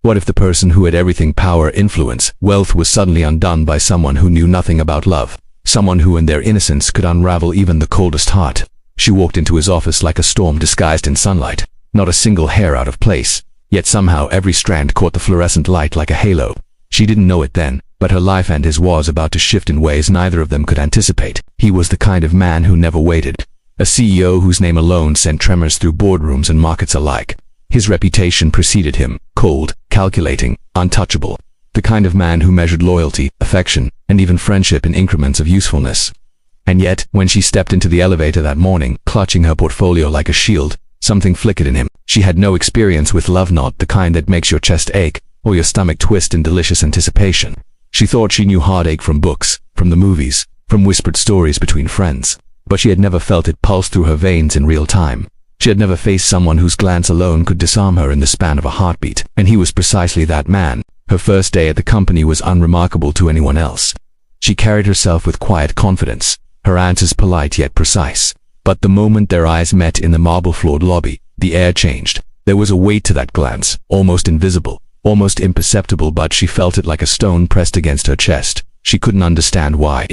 What if the person who had everything, power, influence, wealth, was suddenly undone by someone who knew nothing about love? Someone who in their innocence could unravel even the coldest heart. She walked into his office like a storm disguised in sunlight. Not a single hair out of place, yet somehow every strand caught the fluorescent light like a halo. She didn't know it then, but her life and his was about to shift in ways neither of them could anticipate. He was the kind of man who never waited. A CEO whose name alone sent tremors through boardrooms and markets alike. His reputation preceded him, cold, calculating, untouchable. The kind of man who measured loyalty, affection, and even friendship in increments of usefulness. And yet, when she stepped into the elevator that morning, clutching her portfolio like a shield, something flickered in him. She had no experience with love, not the kind that makes your chest ache, or your stomach twist in delicious anticipation. She thought she knew heartache from books, from the movies, from whispered stories between friends. But she had never felt it pulse through her veins in real time. She had never faced someone whose glance alone could disarm her in the span of a heartbeat, and he was precisely that man. Her first day at the company was unremarkable to anyone else. She carried herself with quiet confidence, her answers polite yet precise. But the moment their eyes met in the marble-floored lobby, the air changed. There was a weight to that glance, almost invisible, almost imperceptible, but she felt it like a stone pressed against her chest. She couldn't understand why.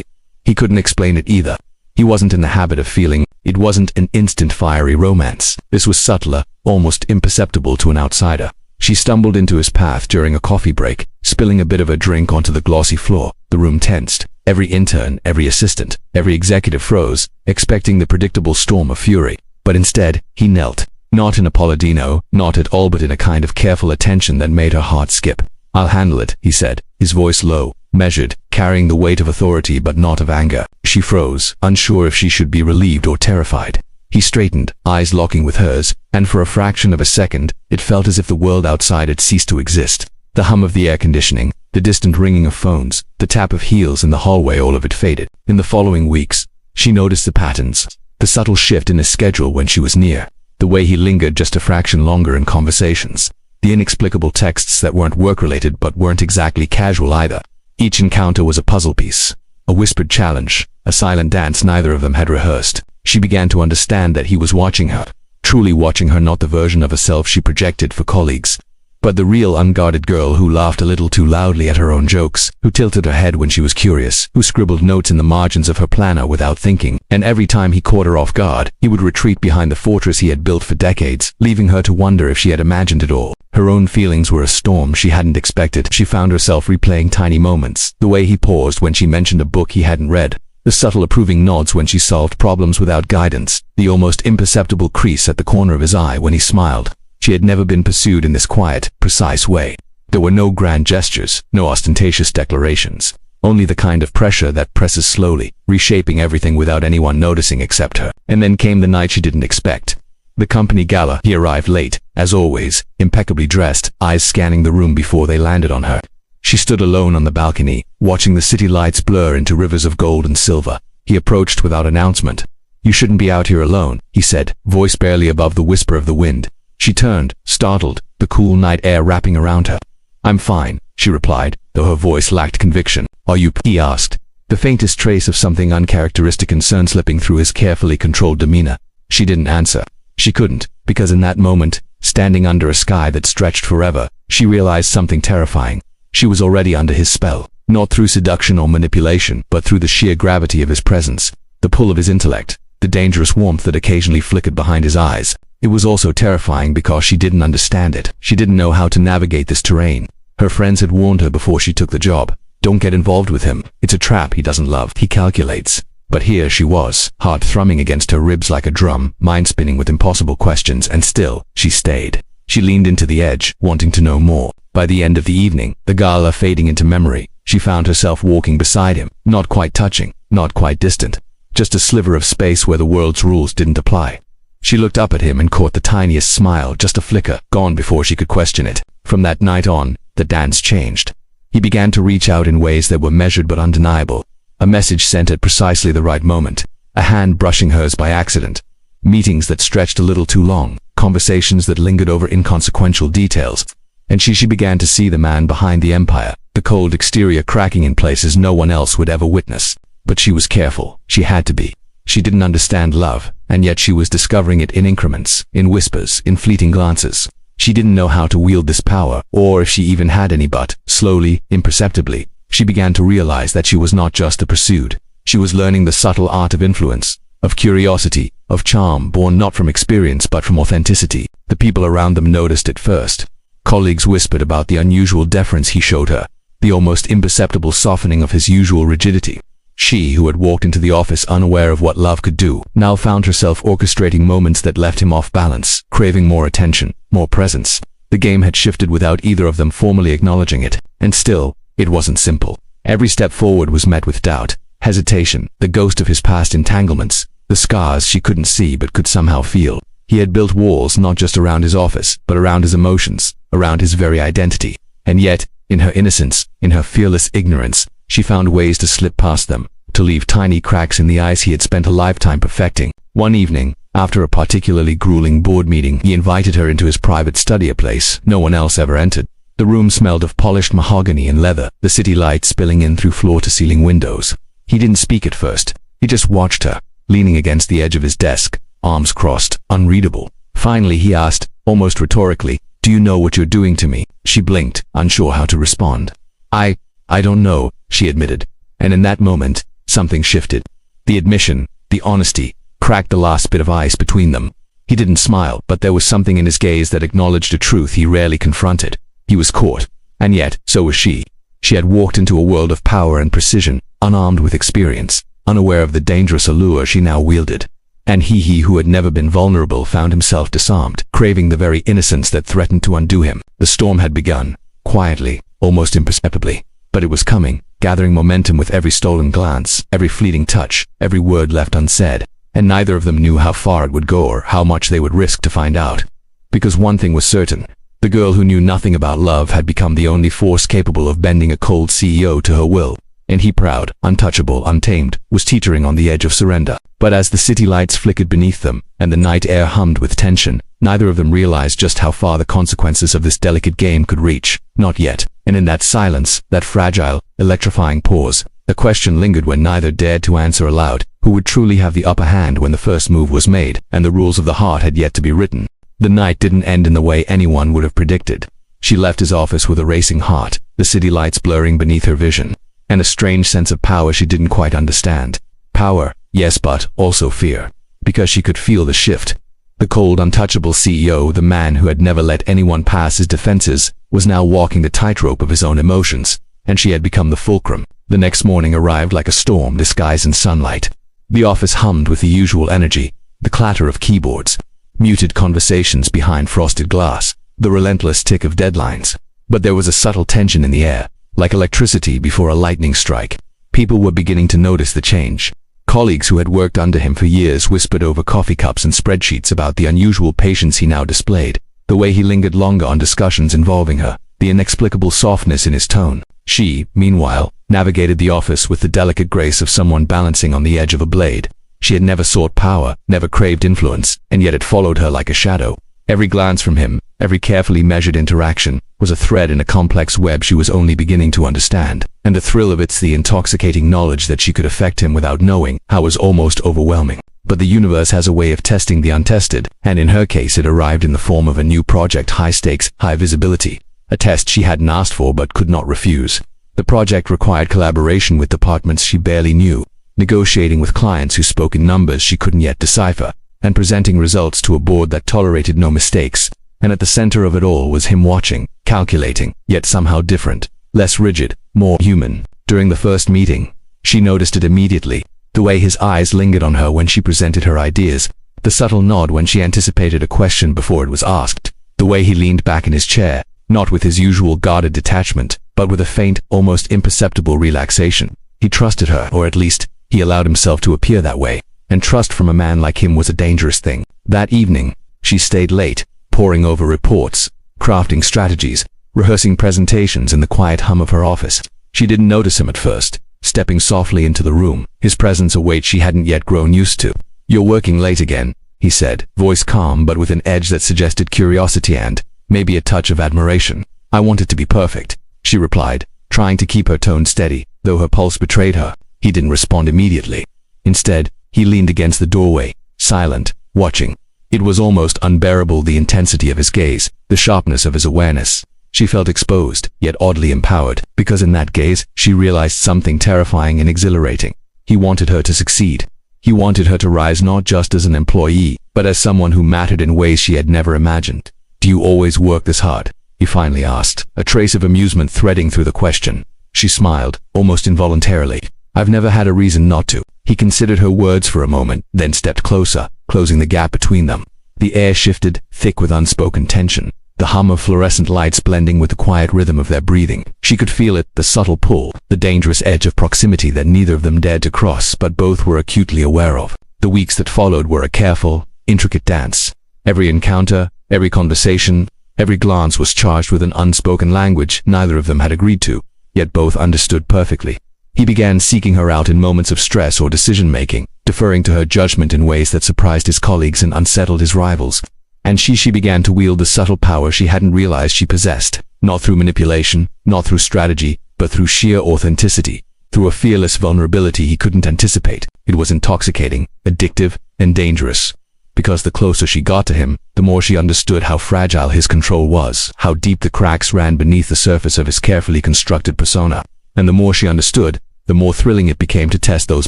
He couldn't explain it either. He wasn't in the habit of feeling. It wasn't an instant fiery romance. This was subtler, almost imperceptible to an outsider. She stumbled into his path during a coffee break, spilling a bit of her drink onto the glossy floor. The room tensed. Every intern, every assistant, every executive froze, expecting the predictable storm of fury. But instead, he knelt. Not in a Palladino, not at all, but in a kind of careful attention that made her heart skip. "I'll handle it," he said, his voice low, measured, carrying the weight of authority but not of anger. She froze, unsure if she should be relieved or terrified. He straightened, eyes locking with hers, and for a fraction of a second, it felt as if the world outside had ceased to exist. The hum of the air conditioning, the distant ringing of phones, the tap of heels in the hallway, all of it faded. In the following weeks, she noticed the patterns, the subtle shift in his schedule when she was near, the way he lingered just a fraction longer in conversations, the inexplicable texts that weren't work-related but weren't exactly casual either. Each encounter was a puzzle piece, a whispered challenge, a silent dance neither of them had rehearsed. She began to understand that he was watching her, truly watching her, not the version of herself she projected for colleagues, but the real unguarded girl who laughed a little too loudly at her own jokes, who tilted her head when she was curious, who scribbled notes in the margins of her planner without thinking, and every time he caught her off guard, he would retreat behind the fortress he had built for decades, leaving her to wonder if she had imagined it all. Her own feelings were a storm she hadn't expected. She found herself replaying tiny moments, the way he paused when she mentioned a book he hadn't read, the subtle approving nods when she solved problems without guidance, the almost imperceptible crease at the corner of his eye when he smiled. She had never been pursued in this quiet, precise way. There were no grand gestures, no ostentatious declarations, only the kind of pressure that presses slowly, reshaping everything without anyone noticing except her. And then came the night she didn't expect. The company gala. He arrived late, as always, impeccably dressed, eyes scanning the room before they landed on her. She stood alone on the balcony, watching the city lights blur into rivers of gold and silver. He approached without announcement. "You shouldn't be out here alone," he said, voice barely above the whisper of the wind. She turned, startled, the cool night air wrapping around her. "I'm fine," she replied, though her voice lacked conviction. "Are you?" he asked, the faintest trace of something uncharacteristic concern slipping through his carefully controlled demeanor. She didn't answer. She couldn't, because in that moment, standing under a sky that stretched forever, she realized something terrifying. She was already under his spell, not through seduction or manipulation, but through the sheer gravity of his presence, the pull of his intellect, the dangerous warmth that occasionally flickered behind his eyes. It was also terrifying because she didn't understand it. She didn't know how to navigate this terrain. Her friends had warned her before she took the job. "Don't get involved with him. It's a trap he doesn't love. He calculates." But here she was, heart thrumming against her ribs like a drum, mind spinning with impossible questions, and still, she stayed. She leaned into the edge, wanting to know more. By the end of the evening, the gala fading into memory, she found herself walking beside him, not quite touching, not quite distant, just a sliver of space where the world's rules didn't apply. She looked up at him and caught the tiniest smile, just a flicker, gone before she could question it. From that night on, the dance changed. He began to reach out in ways that were measured but undeniable. A message sent at precisely the right moment, a hand brushing hers by accident, meetings that stretched a little too long, conversations that lingered over inconsequential details, and she began to see the man behind the empire, the cold exterior cracking in places no one else would ever witness. But she was careful. She had to be. She didn't understand love, and yet she was discovering it in increments, in whispers, in fleeting glances. She didn't know how to wield this power, or if she even had any, but, slowly, imperceptibly, she began to realize that she was not just a pursued. She was learning the subtle art of influence, of curiosity, of charm born not from experience but from authenticity. The people around them noticed it first. Colleagues whispered about the unusual deference he showed her, the almost imperceptible softening of his usual rigidity. She, who had walked into the office unaware of what love could do, now found herself orchestrating moments that left him off balance, craving more attention, more presence. The game had shifted without either of them formally acknowledging it, and still, it wasn't simple. Every step forward was met with doubt, hesitation, the ghost of his past entanglements, the scars she couldn't see but could somehow feel. He had built walls not just around his office, but around his emotions, around his very identity. And yet, in her innocence, in her fearless ignorance, she found ways to slip past them, to leave tiny cracks in the ice he had spent a lifetime perfecting. One evening, after a particularly grueling board meeting, he invited her into his private study, a place no one else ever entered. The room smelled of polished mahogany and leather, the city light spilling in through floor-to-ceiling windows. He didn't speak at first. He just watched her, leaning against the edge of his desk, arms crossed, unreadable. Finally, he asked, almost rhetorically, "Do you know what you're doing to me?" She blinked, unsure how to respond. I don't know," she admitted. And in that moment, something shifted. The admission, the honesty, cracked the last bit of ice between them. He didn't smile, but there was something in his gaze that acknowledged a truth he rarely confronted. He was caught. And yet, so was she. She had walked into a world of power and precision, unarmed with experience, unaware of the dangerous allure she now wielded. And he who had never been vulnerable found himself disarmed, craving the very innocence that threatened to undo him. The storm had begun, quietly, almost imperceptibly. But it was coming, gathering momentum with every stolen glance, every fleeting touch, every word left unsaid. And neither of them knew how far it would go or how much they would risk to find out. Because one thing was certain. The girl who knew nothing about love had become the only force capable of bending a cold CEO to her will. And he, proud, untouchable, untamed, was teetering on the edge of surrender. But as the city lights flickered beneath them, and the night air hummed with tension, neither of them realized just how far the consequences of this delicate game could reach. Not yet. And in that silence, that fragile, electrifying pause, the question lingered when neither dared to answer aloud, who would truly have the upper hand when the first move was made, and the rules of the heart had yet to be written. The night didn't end in the way anyone would have predicted. She left his office with a racing heart, the city lights blurring beneath her vision, and a strange sense of power she didn't quite understand. Power, yes, but also fear. Because she could feel the shift. The cold, untouchable CEO, the man who had never let anyone pass his defenses, was now walking the tightrope of his own emotions, and she had become the fulcrum. The next morning arrived like a storm disguised in sunlight. The office hummed with the usual energy, the clatter of keyboards, muted conversations behind frosted glass, the relentless tick of deadlines. But there was a subtle tension in the air, like electricity before a lightning strike. People were beginning to notice the change. Colleagues who had worked under him for years whispered over coffee cups and spreadsheets about the unusual patience he now displayed, the way he lingered longer on discussions involving her, the inexplicable softness in his tone. She, meanwhile, navigated the office with the delicate grace of someone balancing on the edge of a blade. She had never sought power, never craved influence, and yet it followed her like a shadow. Every glance from him, every carefully measured interaction, was a thread in a complex web she was only beginning to understand. And the thrill of it's the intoxicating knowledge that she could affect him without knowing how was almost overwhelming. But the universe has a way of testing the untested, and in her case it arrived in the form of a new project, high stakes, high visibility. A test she hadn't asked for but could not refuse. The project required collaboration with departments she barely knew, negotiating with clients who spoke in numbers she couldn't yet decipher, and presenting results to a board that tolerated no mistakes. And at the center of it all was him watching, calculating, yet somehow different, less rigid, more human. During the first meeting, she noticed it immediately, the way his eyes lingered on her when she presented her ideas, the subtle nod when she anticipated a question before it was asked, the way he leaned back in his chair, not with his usual guarded detachment, but with a faint, almost imperceptible relaxation. He trusted her, or at least, he allowed himself to appear that way, and trust from a man like him was a dangerous thing. That evening, she stayed late, poring over reports, crafting strategies, rehearsing presentations in the quiet hum of her office. She didn't notice him at first, stepping softly into the room, his presence a weight she hadn't yet grown used to. "You're working late again," he said, voice calm but with an edge that suggested curiosity and, maybe a touch of admiration. "I want it to be perfect," she replied, trying to keep her tone steady, though her pulse betrayed her. He didn't respond immediately. Instead, he leaned against the doorway, silent, watching. It was almost unbearable, the intensity of his gaze, the sharpness of his awareness. She felt exposed, yet oddly empowered, because in that gaze, she realized something terrifying and exhilarating. He wanted her to succeed. He wanted her to rise not just as an employee, but as someone who mattered in ways she had never imagined. "Do you always work this hard?" he finally asked, a trace of amusement threading through the question. She smiled, almost involuntarily. "I've never had a reason not to." He considered her words for a moment, then stepped closer, closing the gap between them. The air shifted, thick with unspoken tension, the hum of fluorescent lights blending with the quiet rhythm of their breathing. She could feel it, the subtle pull, the dangerous edge of proximity that neither of them dared to cross, but both were acutely aware of. The weeks that followed were a careful, intricate dance. Every encounter, every conversation, every glance was charged with an unspoken language neither of them had agreed to, yet both understood perfectly. He began seeking her out in moments of stress or decision-making, deferring to her judgment in ways that surprised his colleagues and unsettled his rivals. And she began to wield the subtle power she hadn't realized she possessed, not through manipulation, not through strategy, but through sheer authenticity, through a fearless vulnerability he couldn't anticipate. It was intoxicating, addictive, and dangerous. Because the closer she got to him, the more she understood how fragile his control was, how deep the cracks ran beneath the surface of his carefully constructed persona. And the more she understood, the more thrilling it became to test those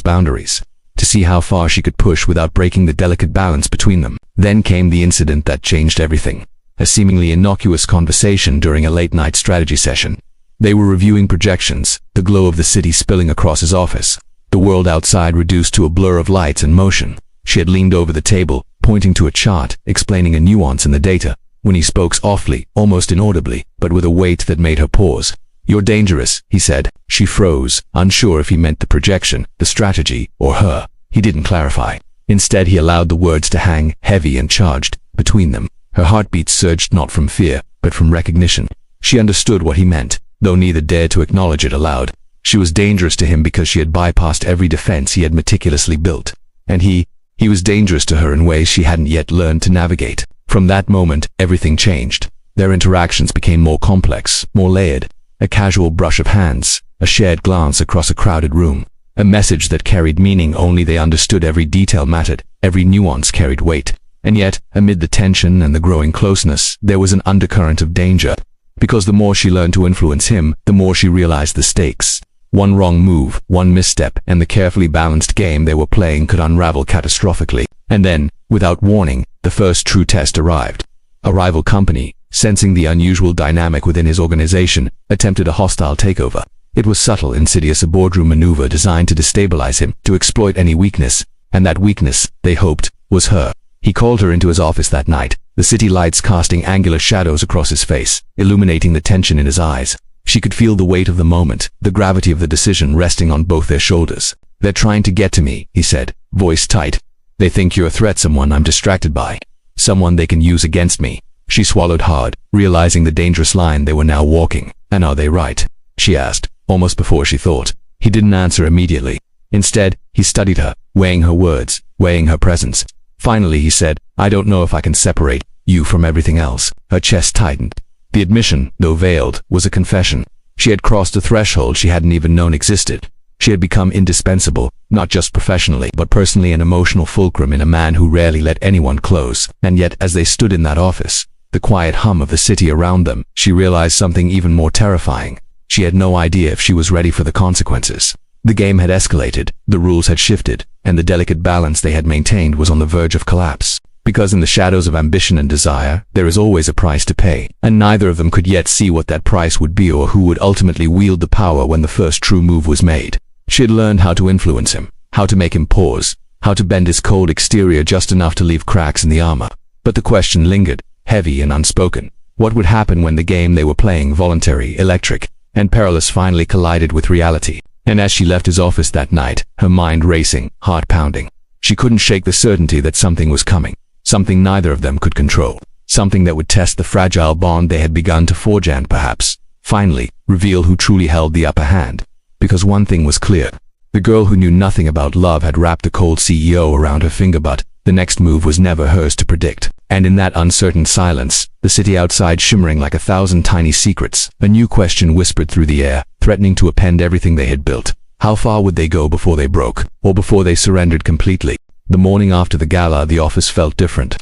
boundaries, to see how far she could push without breaking the delicate balance between them. Then came the incident that changed everything. A seemingly innocuous conversation during a late-night strategy session. They were reviewing projections, the glow of the city spilling across his office, the world outside reduced to a blur of lights and motion. She had leaned over the table, pointing to a chart, explaining a nuance in the data, when he spoke softly, almost inaudibly, but with a weight that made her pause. "You're dangerous," he said. She froze, unsure if he meant the projection, the strategy, or her. He didn't clarify. Instead, he allowed the words to hang, heavy and charged, between them. Her heartbeat surged not from fear, but from recognition. She understood what he meant, though neither dared to acknowledge it aloud. She was dangerous to him because she had bypassed every defense he had meticulously built. And he was dangerous to her in ways she hadn't yet learned to navigate. From that moment, everything changed. Their interactions became more complex, more layered. A casual brush of hands, a shared glance across a crowded room, a message that carried meaning only they understood. Every detail mattered, every nuance carried weight. And yet, amid the tension and the growing closeness, there was an undercurrent of danger. Because the more she learned to influence him, the more she realized the stakes. One wrong move, one misstep, and the carefully balanced game they were playing could unravel catastrophically. And then, without warning, the first true test arrived. A rival company, sensing the unusual dynamic within his organization, attempted a hostile takeover. It was subtle, insidious, a boardroom maneuver designed to destabilize him, to exploit any weakness, and that weakness, they hoped, was her. He called her into his office that night, the city lights casting angular shadows across his face, illuminating the tension in his eyes. She could feel the weight of the moment, the gravity of the decision resting on both their shoulders. "They're trying to get to me," he said, voice tight. "They think you're a threat, someone I'm distracted by, someone they can use against me." She swallowed hard, realizing the dangerous line they were now walking. "And are they right?" she asked, almost before she thought. He didn't answer immediately. Instead, he studied her, weighing her words, weighing her presence. Finally, he said, "I don't know if I can separate you from everything else." Her chest tightened. The admission, though veiled, was a confession. She had crossed a threshold she hadn't even known existed. She had become indispensable, not just professionally, but personally, an emotional fulcrum in a man who rarely let anyone close. And yet, as they stood in that office, the quiet hum of the city around them, she realized something even more terrifying. She had no idea if she was ready for the consequences. The game had escalated, the rules had shifted, and the delicate balance they had maintained was on the verge of collapse. Because in the shadows of ambition and desire, there is always a price to pay, and neither of them could yet see what that price would be or who would ultimately wield the power when the first true move was made. She had learned how to influence him, how to make him pause, how to bend his cold exterior just enough to leave cracks in the armor. But the question lingered, heavy and unspoken. What would happen when the game they were playing, voluntary, electric, and perilous, finally collided with reality? And as she left his office that night, her mind racing, heart pounding, she couldn't shake the certainty that something was coming. Something neither of them could control. Something that would test the fragile bond they had begun to forge and perhaps, finally, reveal who truly held the upper hand. Because one thing was clear. The girl who knew nothing about love had wrapped the cold CEO around her finger, but the next move was never hers to predict. And in that uncertain silence, the city outside shimmering like 1,000 tiny secrets, a new question whispered through the air, threatening to upend everything they had built. How far would they go before they broke, or before they surrendered completely? The morning after the gala, the office felt different.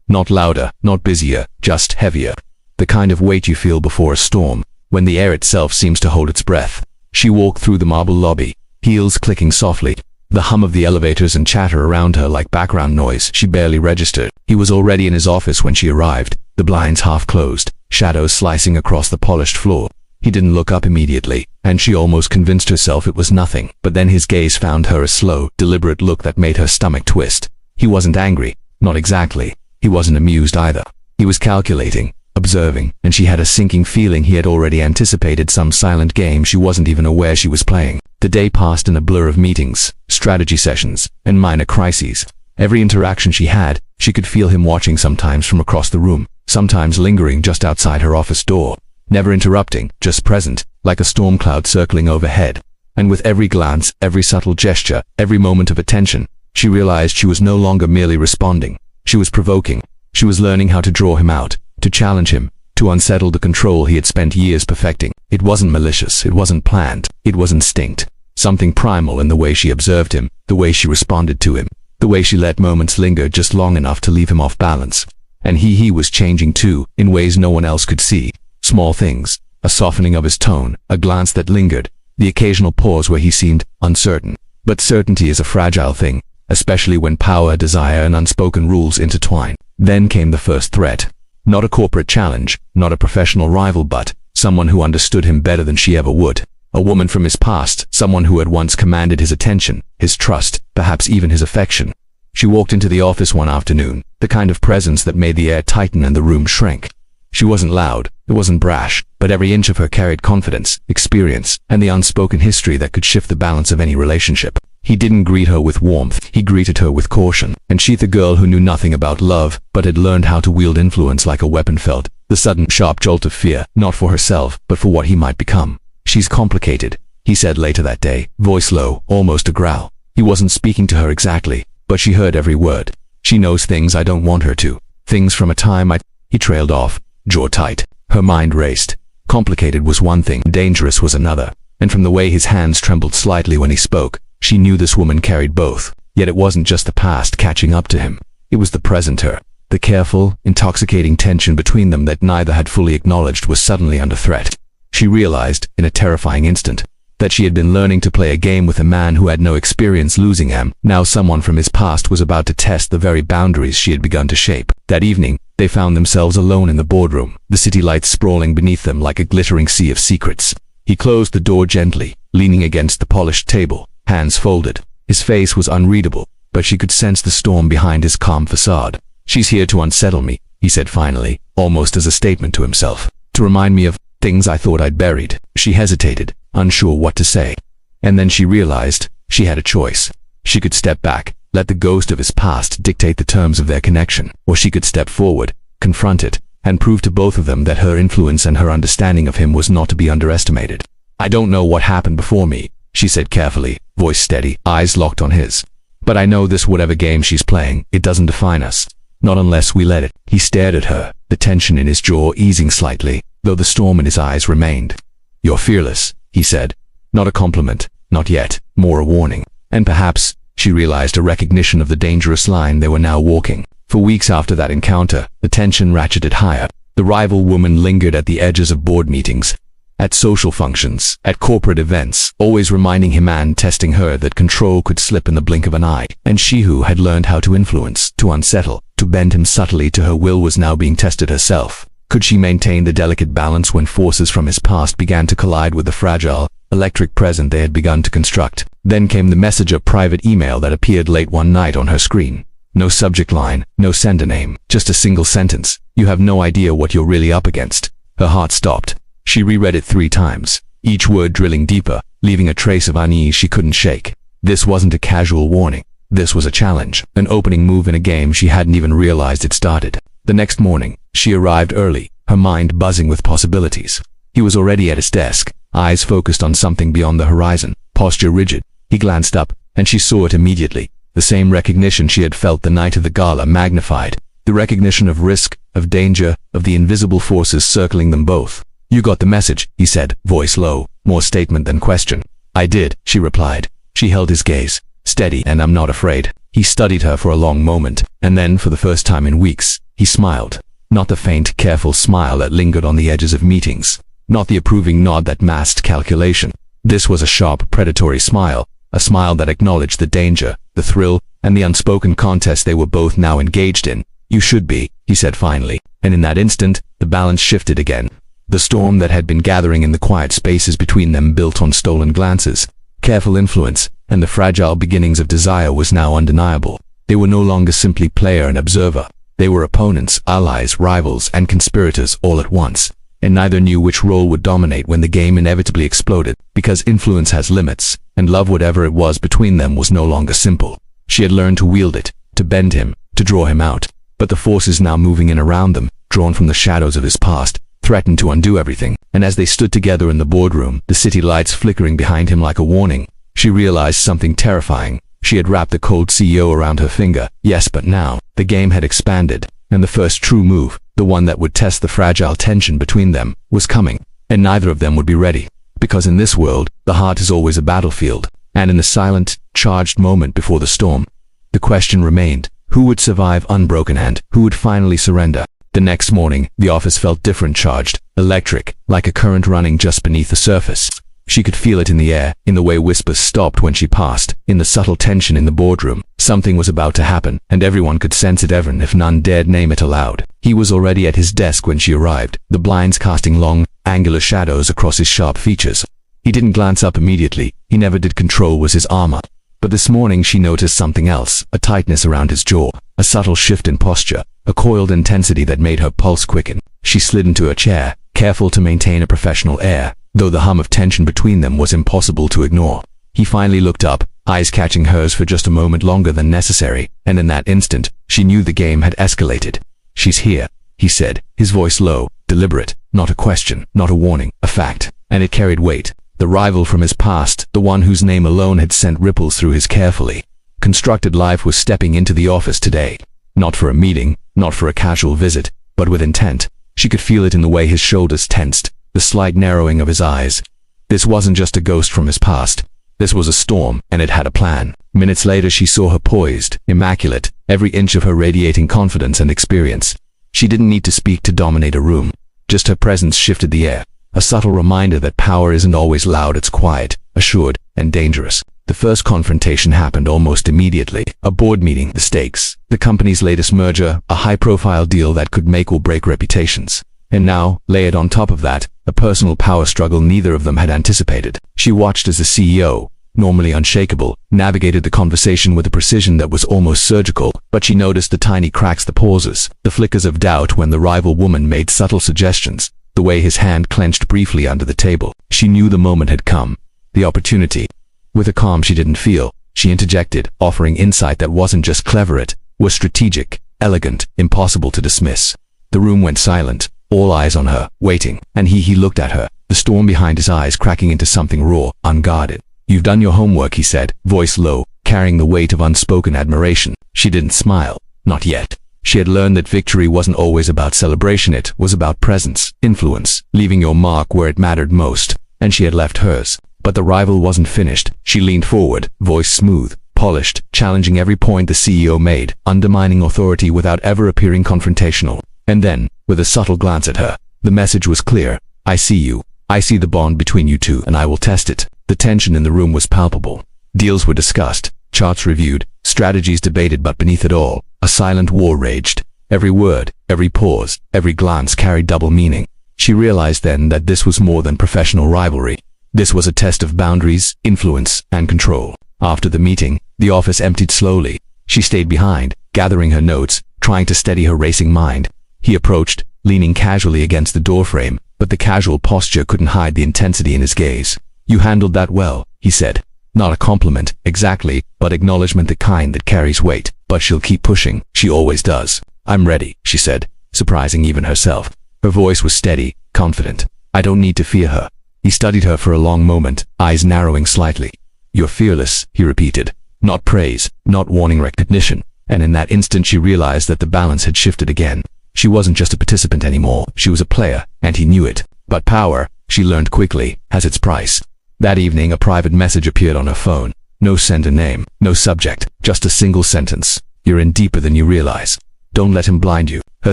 Not louder, not busier, just heavier. The kind of weight you feel before a storm, when the air itself seems to hold its breath. She walked through the marble lobby, heels clicking softly. The hum of the elevators and chatter around her like background noise she barely registered. He was already in his office when she arrived, the blinds half closed, shadows slicing across the polished floor. He didn't look up immediately, and she almost convinced herself it was nothing. But then his gaze found her a slow, deliberate look that made her stomach twist. He wasn't angry, not exactly. He wasn't amused either. He was calculating, observing, and she had a sinking feeling he had already anticipated some silent game she wasn't even aware she was playing. The day passed in a blur of meetings, strategy sessions, and minor crises. Every interaction she had, she could feel him watching, sometimes from across the room, sometimes lingering just outside her office door. Never interrupting, just present, like a storm cloud circling overhead. And with every glance, every subtle gesture, every moment of attention, she realized she was no longer merely responding. She was provoking. She was learning how to draw him out, to challenge him, to unsettle the control he had spent years perfecting. It wasn't malicious, it wasn't planned, it was instinct. Something primal in the way she observed him, the way she responded to him, the way she let moments linger just long enough to leave him off balance. And he was changing too, in ways no one else could see. Small things, a softening of his tone, a glance that lingered, the occasional pause where he seemed uncertain. But certainty is a fragile thing, especially when power, desire, and unspoken rules intertwine. Then came the first threat. Not a corporate challenge, not a professional rival, but someone who understood him better than she ever would. A woman from his past, someone who had once commanded his attention, his trust, perhaps even his affection. She walked into the office one afternoon, the kind of presence that made the air tighten and the room shrink. She wasn't loud, it wasn't brash, but every inch of her carried confidence, experience, and the unspoken history that could shift the balance of any relationship. He didn't greet her with warmth, he greeted her with caution. And she, the girl who knew nothing about love, but had learned how to wield influence like a weapon, felt the sudden, sharp jolt of fear, not for herself, but for what he might become. "She's complicated," he said later that day, voice low, almost a growl. He wasn't speaking to her exactly, but she heard every word. "She knows things I don't want her to. Things from a time I—" He trailed off, jaw tight. Her mind raced. Complicated was one thing, dangerous was another. And from the way his hands trembled slightly when he spoke, she knew this woman carried both. Yet it wasn't just the past catching up to him. It was the present her. The careful, intoxicating tension between them that neither had fully acknowledged was suddenly under threat. She realized, in a terrifying instant, that she had been learning to play a game with a man who had no experience losing him. Now someone from his past was about to test the very boundaries she had begun to shape. That evening, they found themselves alone in the boardroom, the city lights sprawling beneath them like a glittering sea of secrets. He closed the door gently, leaning against the polished table, hands folded. His face was unreadable, but she could sense the storm behind his calm facade. "She's here to unsettle me," he said finally, almost as a statement to himself. "To remind me of things I thought I'd buried." She hesitated, unsure what to say. And then she realized she had a choice. She could step back, let the ghost of his past dictate the terms of their connection, or she could step forward, confront it, and prove to both of them that her influence and her understanding of him was not to be underestimated. "I don't know what happened before me," she said carefully, voice steady, eyes locked on his. "But I know this, whatever game she's playing, it doesn't define us. Not unless we let it." He stared at her, the tension in his jaw easing slightly, though the storm in his eyes remained. "You're fearless," he said. Not a compliment, not yet, more a warning. And perhaps, she realized, a recognition of the dangerous line they were now walking. For weeks after that encounter, the tension ratcheted higher. The rival woman lingered at the edges of board meetings, at social functions, at corporate events, always reminding him and testing her that control could slip in the blink of an eye. And she, who had learned how to influence, to unsettle, to bend him subtly to her will, was now being tested herself. Could she maintain the delicate balance when forces from his past began to collide with the fragile, electric present they had begun to construct? Then came the message, a private email that appeared late one night on her screen. No subject line, no sender name, just a single sentence. "You have no idea what you're really up against." Her heart stopped. She reread it 3 times, each word drilling deeper, leaving a trace of unease she couldn't shake. This wasn't a casual warning. This was a challenge, an opening move in a game she hadn't even realized it started. The next morning, she arrived early, her mind buzzing with possibilities. He was already at his desk, eyes focused on something beyond the horizon, posture rigid. He glanced up, and she saw it immediately. The same recognition she had felt the night of the gala, magnified. The recognition of risk, of danger, of the invisible forces circling them both. "You got the message," he said, voice low, more statement than question. "I did," she replied. She held his gaze, steady. "And I'm not afraid." He studied her for a long moment, and then, for the first time in weeks, he smiled. Not the faint, careful smile that lingered on the edges of meetings. Not the approving nod that masked calculation. This was a sharp, predatory smile, a smile that acknowledged the danger, the thrill, and the unspoken contest they were both now engaged in. "You should be," he said finally, and in that instant, the balance shifted again. The storm that had been gathering in the quiet spaces between them, built on stolen glances, careful influence, and the fragile beginnings of desire, was now undeniable. They were no longer simply player and observer. They were opponents, allies, rivals, and conspirators all at once, and neither knew which role would dominate when the game inevitably exploded, because influence has limits, and love, whatever it was between them, was no longer simple. She had learned to wield it, to bend him, to draw him out, but the forces now moving in around them, drawn from the shadows of his past, threatened to undo everything. And as they stood together in the boardroom, the city lights flickering behind him like a warning, she realized something terrifying. She had wrapped the cold CEO around her finger. Yes, but now, the game had expanded, and the first true move, the one that would test the fragile tension between them, was coming. And neither of them would be ready. Because in this world, the heart is always a battlefield. And in the silent, charged moment before the storm, the question remained: who would survive unbroken, and who would finally surrender? The next morning, the office felt different, charged, electric, like a current running just beneath the surface. She could feel it in the air, in the way whispers stopped when she passed, in the subtle tension in the boardroom. Something was about to happen, and everyone could sense it, even if none dared name it aloud. He was already at his desk when she arrived, the blinds casting long, angular shadows across his sharp features. He didn't glance up immediately. He never did. Control was his armor. But this morning she noticed something else, a tightness around his jaw, a subtle shift in posture, a coiled intensity that made her pulse quicken. She slid into a chair, careful to maintain a professional air, though the hum of tension between them was impossible to ignore. He finally looked up, eyes catching hers for just a moment longer than necessary, and in that instant, she knew the game had escalated. "She's here," he said, his voice low, deliberate, not a question, not a warning, a fact, and it carried weight. The rival from his past, the one whose name alone had sent ripples through his carefully constructed life, was stepping into the office today. Not for a meeting, not for a casual visit, but with intent. She could feel it in the way his shoulders tensed, the slight narrowing of his eyes. This wasn't just a ghost from his past. This was a storm, and it had a plan. Minutes later she saw her poised, immaculate, every inch of her radiating confidence and experience. She didn't need to speak to dominate a room. Just her presence shifted the air. A subtle reminder that power isn't always loud, it's quiet, assured, and dangerous. The first confrontation happened almost immediately. A board meeting, the stakes, the company's latest merger, a high-profile deal that could make or break reputations. And now, layered on top of that, a personal power struggle neither of them had anticipated. She watched as the CEO, normally unshakable, navigated the conversation with a precision that was almost surgical, but she noticed the tiny cracks, the pauses, the flickers of doubt when the rival woman made subtle suggestions, the way his hand clenched briefly under the table. She knew the moment had come, the opportunity. With a calm she didn't feel, she interjected, offering insight that wasn't just clever, it was strategic, elegant, impossible to dismiss. The room went silent, all eyes on her, waiting, and he looked at her, the storm behind his eyes cracking into something raw, unguarded. "You've done your homework," he said, voice low, carrying the weight of unspoken admiration. She didn't smile. Not yet. She had learned that victory wasn't always about celebration, it was about presence, influence, leaving your mark where it mattered most, and she had left hers. But the rival wasn't finished. She leaned forward, voice smooth, polished, challenging every point the CEO made, undermining authority without ever appearing confrontational. And then, with a subtle glance at her, the message was clear: "I see you. I see the bond between you two, and I will test it." The tension in the room was palpable. Deals were discussed, charts reviewed, strategies debated, but beneath it all, a silent war raged. Every word, every pause, every glance carried double meaning. She realized then that this was more than professional rivalry. This was a test of boundaries, influence, and control. After the meeting, the office emptied slowly. She stayed behind, gathering her notes, trying to steady her racing mind. He approached, leaning casually against the doorframe, but the casual posture couldn't hide the intensity in his gaze. "You handled that well," he said. Not a compliment, exactly, but acknowledgement, the kind that carries weight. "But she'll keep pushing, she always does." "I'm ready," she said, surprising even herself. Her voice was steady, confident. "I don't need to fear her." He studied her for a long moment, eyes narrowing slightly. "You're fearless," he repeated. Not praise, not warning, recognition. And in that instant she realized that the balance had shifted again. She wasn't just a participant anymore, she was a player, and he knew it. But power, she learned quickly, has its price. That evening a private message appeared on her phone. No sender name, no subject, just a single sentence. You're in deeper than you realize. Don't let him blind you. Her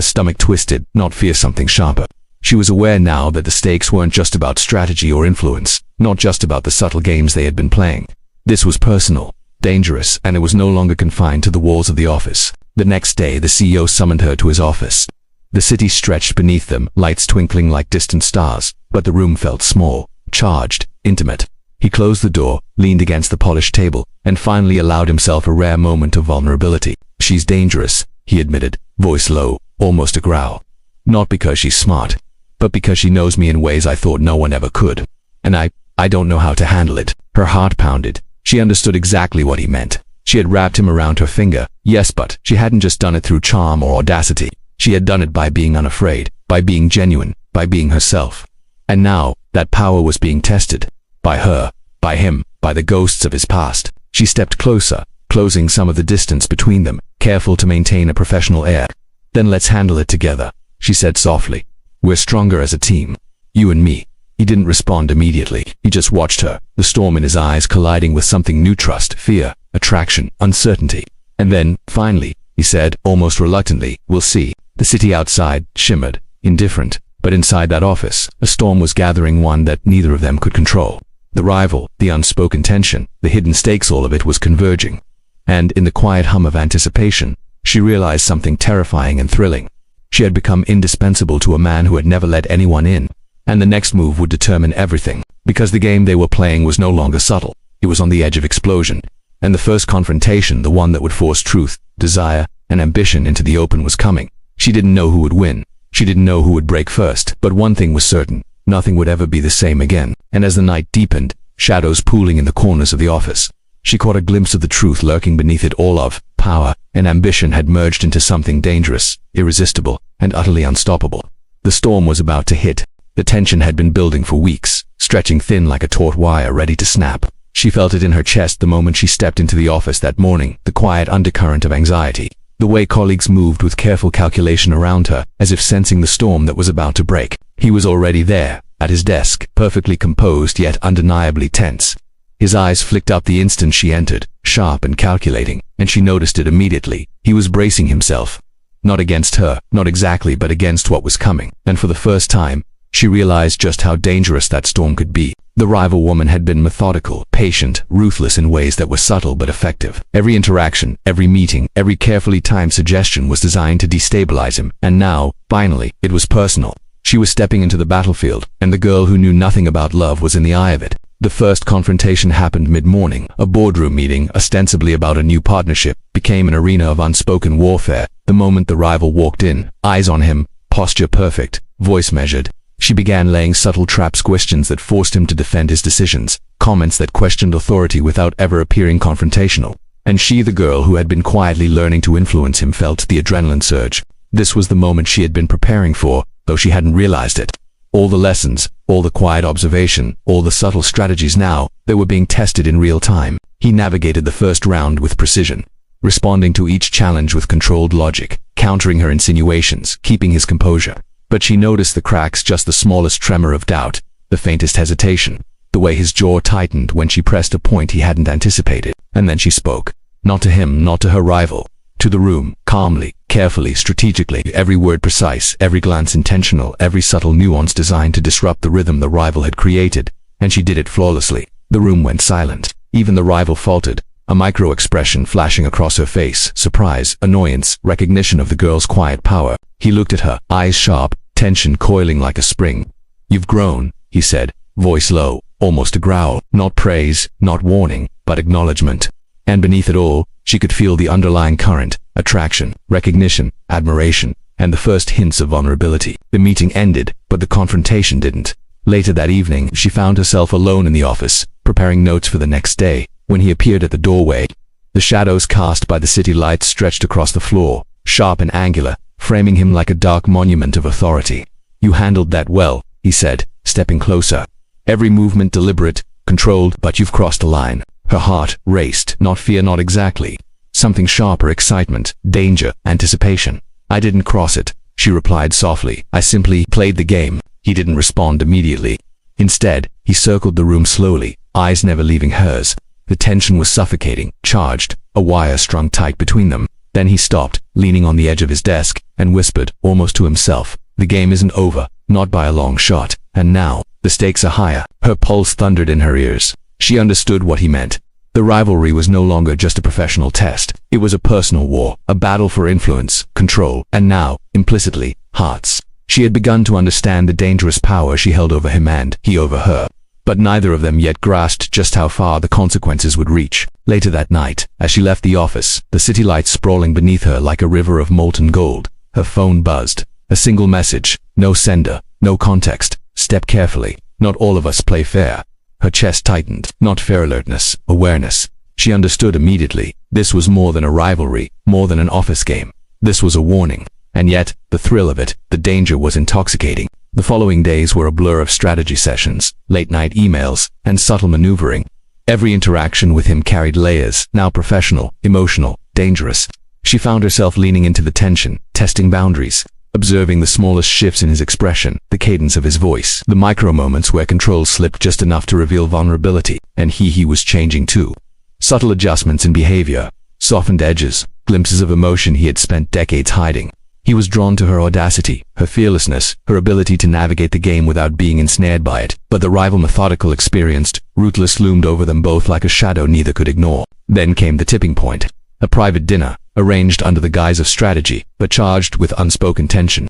stomach twisted, not fear, something sharper. She was aware now that the stakes weren't just about strategy or influence, not just about the subtle games they had been playing. This was personal, dangerous, and it was no longer confined to the walls of the office. The next day, the CEO summoned her to his office. The city stretched beneath them, lights twinkling like distant stars, but the room felt small, charged, intimate. He closed the door, leaned against the polished table, and finally allowed himself a rare moment of vulnerability. She's dangerous, he admitted, voice low, almost a growl. Not because she's smart, but because she knows me in ways I thought no one ever could. And I don't know how to handle it. Her heart pounded. She understood exactly what he meant. She had wrapped him around her finger. Yes, but she hadn't just done it through charm or audacity. She had done it by being unafraid, by being genuine, by being herself. And now, that power was being tested. By her, by him, by the ghosts of his past. She stepped closer, closing some of the distance between them, careful to maintain a professional air. Then let's handle it together, she said softly. We're stronger as a team. You and me. He didn't respond immediately. He just watched her, the storm in his eyes colliding with something new: trust, fear, attraction, uncertainty. And then, finally, he said, almost reluctantly, we'll see. The city outside shimmered, indifferent, but inside that office, a storm was gathering, one that neither of them could control. The rival, the unspoken tension, the hidden stakes, all of it was converging. And in the quiet hum of anticipation, she realized something terrifying and thrilling. She had become indispensable to a man who had never let anyone in. And the next move would determine everything, because the game they were playing was no longer subtle. It was on the edge of explosion. And the first confrontation, the one that would force truth, desire, and ambition into the open, was coming. She didn't know who would win. She didn't know who would break first. But one thing was certain. Nothing would ever be the same again. And as the night deepened, shadows pooling in the corners of the office, she caught a glimpse of the truth lurking beneath it all. Of power and ambition had merged into something dangerous, irresistible, and utterly unstoppable. The storm was about to hit. The tension had been building for weeks, stretching thin like a taut wire ready to snap. She felt it in her chest the moment she stepped into the office that morning, the quiet undercurrent of anxiety. The way colleagues moved with careful calculation around her, as if sensing the storm that was about to break. He was already there, at his desk, perfectly composed yet undeniably tense. His eyes flicked up the instant she entered, sharp and calculating, and she noticed it immediately. He was bracing himself. Not against her, not exactly, but against what was coming. And for the first time, she realized just how dangerous that storm could be. The rival woman had been methodical, patient, ruthless in ways that were subtle but effective. Every interaction, every meeting, every carefully timed suggestion was designed to destabilize him. And now, finally, it was personal. She was stepping into the battlefield, and the girl who knew nothing about love was in the eye of it. The first confrontation happened mid-morning. A boardroom meeting, ostensibly about a new partnership, became an arena of unspoken warfare. The moment the rival walked in, eyes on him, posture perfect, voice measured, she began laying subtle traps, questions that forced him to defend his decisions, comments that questioned authority without ever appearing confrontational. And she, the girl who had been quietly learning to influence him, felt the adrenaline surge. This was the moment she had been preparing for, though she hadn't realized it. All the lessons, all the quiet observation, all the subtle strategies, now they were being tested in real time. He navigated the first round with precision, responding to each challenge with controlled logic, countering her insinuations, keeping his composure. But she noticed the cracks, just the smallest tremor of doubt, the faintest hesitation, the way his jaw tightened when she pressed a point he hadn't anticipated. And then she spoke. Not to him, not to her rival. To the room, calmly, carefully, strategically, every word precise, every glance intentional, every subtle nuance designed to disrupt the rhythm the rival had created. And she did it flawlessly. The room went silent. Even the rival faltered, a micro-expression flashing across her face: surprise, annoyance, recognition of the girl's quiet power. He looked at her, eyes sharp, tension coiling like a spring. You've grown, he said, voice low, almost a growl. Not praise, not warning, but acknowledgement. And beneath it all, she could feel the underlying current: attraction, recognition, admiration, and the first hints of vulnerability. The meeting ended, but the confrontation didn't. Later that evening, she found herself alone in the office, preparing notes for the next day, when he appeared at the doorway. The shadows cast by the city lights stretched across the floor, sharp and angular, framing him like a dark monument of authority. You handled that well, he said, stepping closer. Every movement deliberate, controlled, but you've crossed a line. Her heart raced, not fear, not exactly. Something sharper: excitement, danger, anticipation. I didn't cross it, she replied softly. I simply played the game. He didn't respond immediately. Instead, he circled the room slowly, eyes never leaving hers. The tension was suffocating, charged, a wire strung tight between them. Then he stopped, leaning on the edge of his desk, and whispered, almost to himself, "The game isn't over, not by a long shot, and now, the stakes are higher." Her pulse thundered in her ears. She understood what he meant. The rivalry was no longer just a professional test. It was a personal war, a battle for influence, control, and now, implicitly, hearts. She had begun to understand the dangerous power she held over him and he over her. But neither of them yet grasped just how far the consequences would reach. Later that night, as she left the office, the city lights sprawling beneath her like a river of molten gold, her phone buzzed. A single message, no sender, no context. "Step carefully. Not all of us play fair." Her chest tightened. Not fair alertness, awareness. She understood immediately. This was more than a rivalry, more than an office game. This was a warning. And yet, the thrill of it, the danger was intoxicating. The following days were a blur of strategy sessions, late-night emails, and subtle maneuvering. Every interaction with him carried layers, now professional, emotional, dangerous. She found herself leaning into the tension, testing boundaries, observing the smallest shifts in his expression, the cadence of his voice, the micro-moments where control slipped just enough to reveal vulnerability, and he was changing too. Subtle adjustments in behavior, softened edges, glimpses of emotion he had spent decades hiding. He was drawn to her audacity, her fearlessness, her ability to navigate the game without being ensnared by it. But the rival, methodical, experienced, ruthless, loomed over them both like a shadow neither could ignore. Then came the tipping point. A private dinner, arranged under the guise of strategy, but charged with unspoken tension.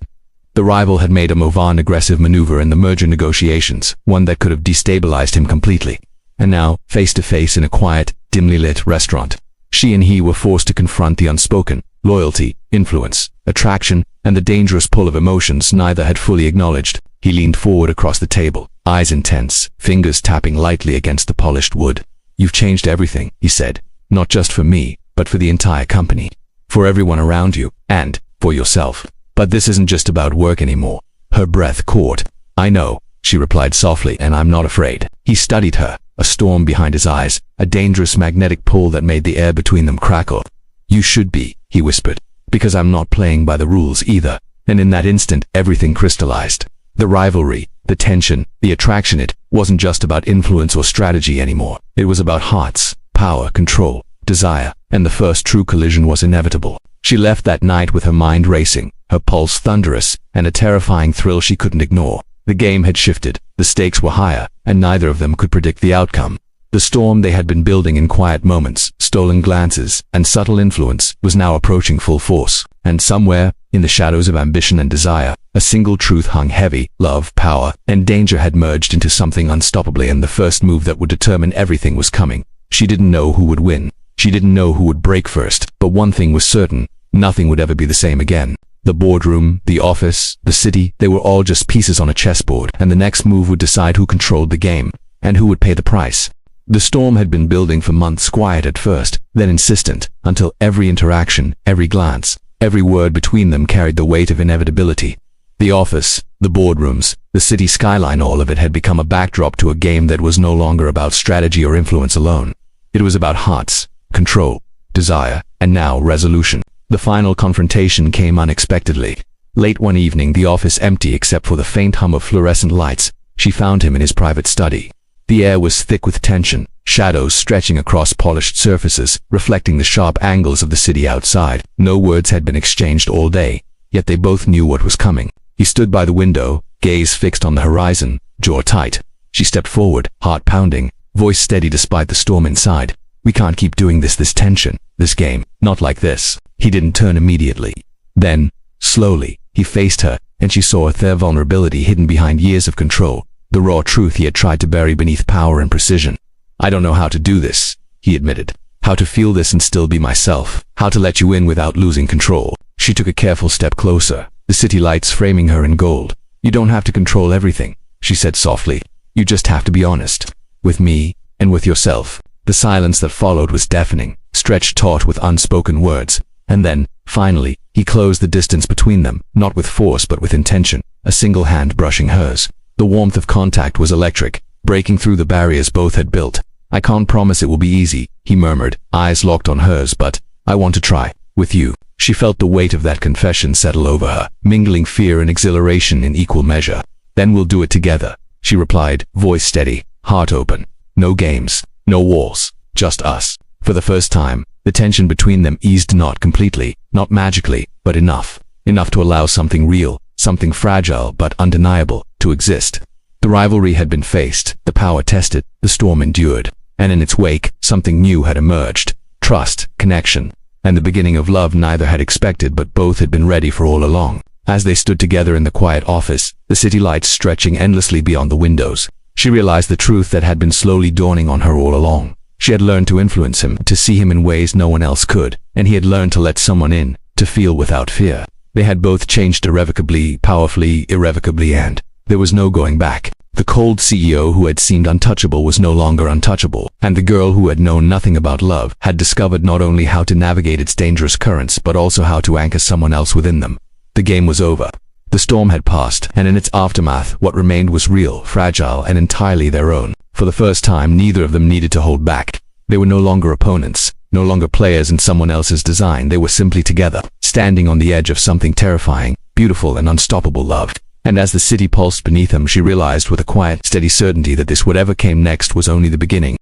The rival had made a movant aggressive maneuver in the merger negotiations, one that could have destabilized him completely. And now, face to face in a quiet, dimly lit restaurant, she and he were forced to confront the unspoken. Loyalty, influence, attraction, and the dangerous pull of emotions neither had fully acknowledged. He leaned forward across the table, eyes intense, fingers tapping lightly against the polished wood. "You've changed everything," he said. "Not just for me, but for the entire company. For everyone around you, and for yourself. But this isn't just about work anymore." Her breath caught. "I know," she replied softly, "and I'm not afraid." He studied her, a storm behind his eyes, a dangerous magnetic pull that made the air between them crackle. "You should be," he whispered, "because I'm not playing by the rules either." And in that instant, everything crystallized. The rivalry, the tension, the attraction, it wasn't just about influence or strategy anymore. It was about hearts, power, control, desire, and the first true collision was inevitable. She left that night with her mind racing, her pulse thunderous, and a terrifying thrill she couldn't ignore. The game had shifted, the stakes were higher, and neither of them could predict the outcome. The storm they had been building in quiet moments, stolen glances, and subtle influence was now approaching full force. And somewhere, in the shadows of ambition and desire, a single truth hung heavy: love, power, and danger had merged into something unstoppably, and the first move that would determine everything was coming. She didn't know who would win. She didn't know who would break first, but one thing was certain: nothing would ever be the same again. The boardroom, the office, the city, they were all just pieces on a chessboard, and the next move would decide who controlled the game, and who would pay the price. The storm had been building for months, quiet at first, then insistent, until every interaction, every glance, every word between them carried the weight of inevitability. The office, the boardrooms, the city skyline, all of it had become a backdrop to a game that was no longer about strategy or influence alone. It was about hearts, control, desire, and now resolution. The final confrontation came unexpectedly. Late one evening, the office empty except for the faint hum of fluorescent lights, she found him in his private study. The air was thick with tension, shadows stretching across polished surfaces, reflecting the sharp angles of the city outside. No words had been exchanged all day, yet they both knew what was coming. He stood by the window, gaze fixed on the horizon, jaw tight. She stepped forward, heart pounding, voice steady despite the storm inside. "We can't keep doing this tension, this game, not like this." He didn't turn immediately. Then, slowly, he faced her, and she saw their vulnerability hidden behind years of control. The raw truth he had tried to bury beneath power and precision. "I don't know how to do this," he admitted. "How to feel this and still be myself. How to let you in without losing control." She took a careful step closer, the city lights framing her in gold. "You don't have to control everything," she said softly. "You just have to be honest. With me, and with yourself." The silence that followed was deafening, stretched taut with unspoken words. And then, finally, he closed the distance between them, not with force but with intention, a single hand brushing hers. The warmth of contact was electric, breaking through the barriers both had built. "I can't promise it will be easy," he murmured, eyes locked on hers, "but I want to try. With you." She felt the weight of that confession settle over her, mingling fear and exhilaration in equal measure. "Then we'll do it together," she replied, voice steady, heart open. "No games, no walls, just us. For the first time, the tension between them eased, not completely, not magically, but enough. Enough to allow something real, something fragile but undeniable, to exist. The rivalry had been faced, the power tested, the storm endured, and in its wake, something new had emerged. Trust, connection, and the beginning of love neither had expected, but both had been ready for all along. As they stood together in the quiet office, the city lights stretching endlessly beyond the windows, she realized the truth that had been slowly dawning on her all along. She had learned to influence him, to see him in ways no one else could, and he had learned to let someone in, to feel without fear. They had both changed irrevocably, powerfully, irrevocably, and there was no going back. The cold CEO who had seemed untouchable was no longer untouchable, and the girl who had known nothing about love had discovered not only how to navigate its dangerous currents but also how to anchor someone else within them. The game was over. The storm had passed, and in its aftermath, what remained was real, fragile, and entirely their own. For the first time, neither of them needed to hold back. They were no longer opponents, no longer players in someone else's design. They were simply together, standing on the edge of something terrifying, beautiful, and unstoppable love. And as the city pulsed beneath them, she realized with a quiet, steady certainty that this whatever came next was only the beginning.